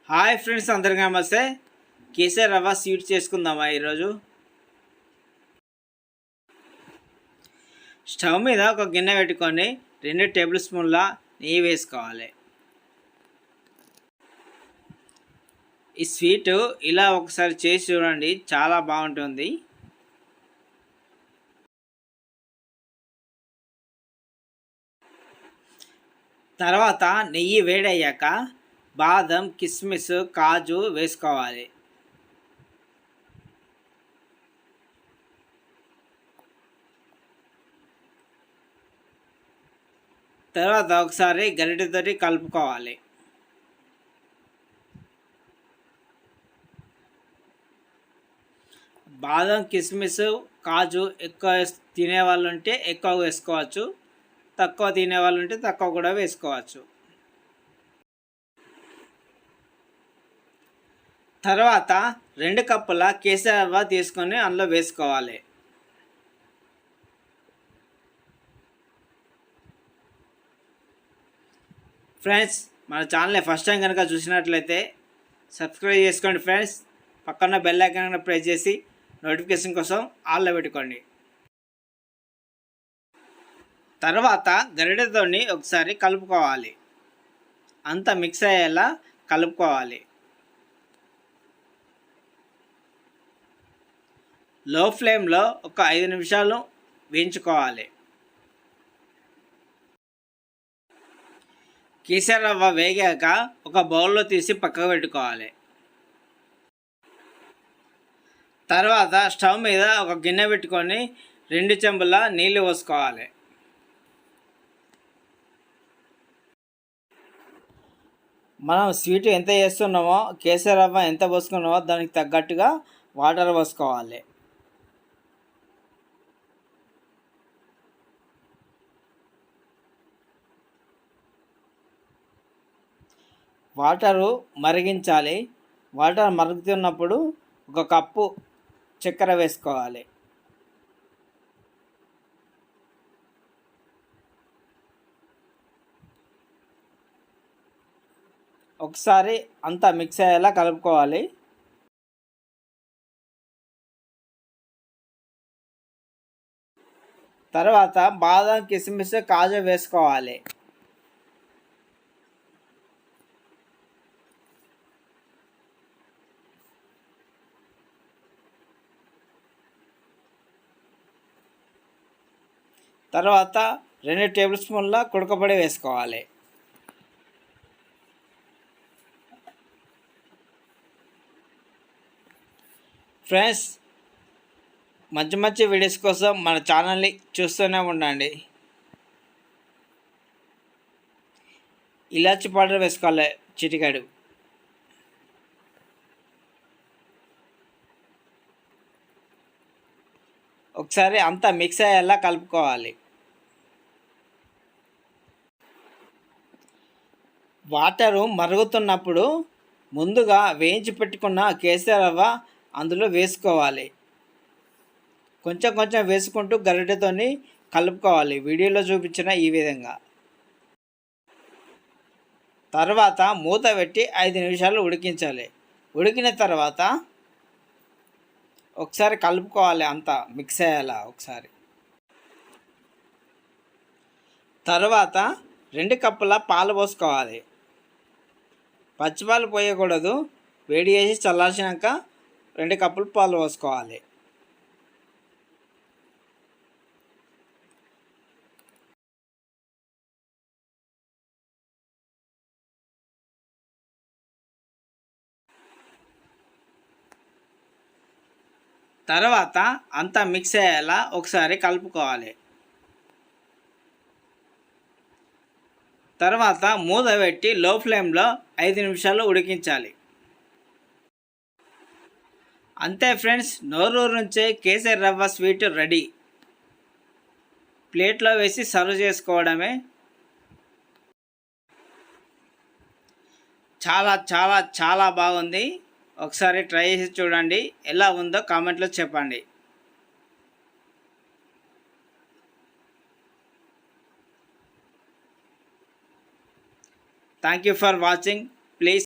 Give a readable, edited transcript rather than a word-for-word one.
Hi friends, అందరికీ నమస్తే. కేసర్ రవ్వ స్వీట్ చేసుకుందామా ఈరోజు. స్టవ్ మీద ఒక గిన్నె పెట్టుకొని 2 టేబుల్ స్పూన్ల నెయ్యి వేసుకోవాలి. ఈ స్వీట్ ఇలా ఒకసారి చేసి చూడండి, చాలా బాగుంటుంది. తర్వాత నెయ్యి వేడయ్యాక బాదం, కిస్మిస్, కాజు వేసుకోవాలి. తర్వాత ఒకసారి గరిటెతోటి కలుపుకోవాలి. బాదం, కిస్మిస్, కాజు ఎక్కువ తినేవాళ్ళు ఉంటే ఎక్కువ వేసుకోవచ్చు, తక్కువ తినేవాళ్ళు ఉంటే తక్కువ కూడా వేసుకోవచ్చు. తర్వాత 2 కప్పుల కేసరి రవ్వ తీసుకొని అందులో వేసుకోవాలి. ఫ్రెండ్స్, మన ఛానల్ని ఫస్ట్ టైం కనుక చూసినట్లయితే సబ్స్క్రైబ్ చేసుకోండి ఫ్రెండ్స్. పక్కన బెల్ ఐకాన్ ప్రెస్ చేసి నోటిఫికేషన్ కోసం ఆన్లో పెట్టుకోండి. తర్వాత గరిటెతోని ఒకసారి కలుపుకోవాలి. అంతా మిక్స్ అయ్యేలా కలుపుకోవాలి. లో ఫ్లేమ్లో ఒక 5 నిమిషాలు వేయించుకోవాలి. కేసరి రవ్వ వేగాక ఒక బౌల్లో తీసి పక్కకు పెట్టుకోవాలి. తర్వాత స్టవ్ మీద ఒక గిన్నె పెట్టుకొని 2 చెంబుల నీళ్ళు పోసుకోవాలి. మనం స్వీట్ ఎంత చేస్తున్నామో, కేసరి రవ్వ ఎంత పోసుకున్నామో దానికి తగ్గట్టుగా వాటర్ పోసుకోవాలి. వాటరు మరిగించాలి. వాటర్ మరుగుతున్నప్పుడు ఒక కప్పు చక్కెర వేసుకోవాలి. ఒకసారి అంతా మిక్స్ అయ్యేలా కలుపుకోవాలి. తర్వాత బాదం, కిస్మిస్, కాజు వేసుకోవాలి. తర్వాత 2 టేబుల్ స్పూన్ల కుడకపొడి వేసుకోవాలి. ఫ్రెండ్స్, మంచి మంచి వీడియోస్ కోసం మన ఛానల్ని చూస్తూనే ఉండండి. ఇలాచి పౌడర్ వేసుకోవాలి, చిటికెడు. ఒకసారి అంతా మిక్స్ అయ్యేలా కలుపుకోవాలి. వాటరు మరుగుతున్నప్పుడు ముందుగా వేయించి పెట్టుకున్న కేసరి రవ్వ అందులో వేసుకోవాలి. కొంచెం కొంచెం వేసుకుంటూ గరిటెతోని కలుపుకోవాలి, వీడియోలో చూపించిన ఈ విధంగా. తర్వాత మూత పెట్టి 5 నిమిషాలు ఉడికించాలి. ఉడికిన తర్వాత ఒకసారి కలుపుకోవాలి, అంతా మిక్స్ అయ్యేలా ఒకసారి. తర్వాత 2 కప్పుల పాలు పోసుకోవాలి. పచ్చిపాలు పోయకూడదు, వేడి చేసి చల్లార్చినాక 2 కప్పులు పాలు పోసుకోవాలి. తర్వాత అంతా మిక్స్ అయ్యేలా ఒకసారి కలుపుకోవాలి. తర్వాత మూత పెట్టి లో ఫ్లేమ్లో 5 నిమిషాలు ఉడికించాలి. అంతే ఫ్రెండ్స్, నోరూరు నుంచే కేసరి రవ్వ స్వీట్ రెడీ. ప్లేట్లో వేసి సర్వ్ చేసుకోవడమే. చాలా చాలా చాలా బాగుంది. ఒకసారి ట్రై చేసి చూడండి, ఎలా ఉందో కామెంట్లో చెప్పండి. Thank you for watching. Please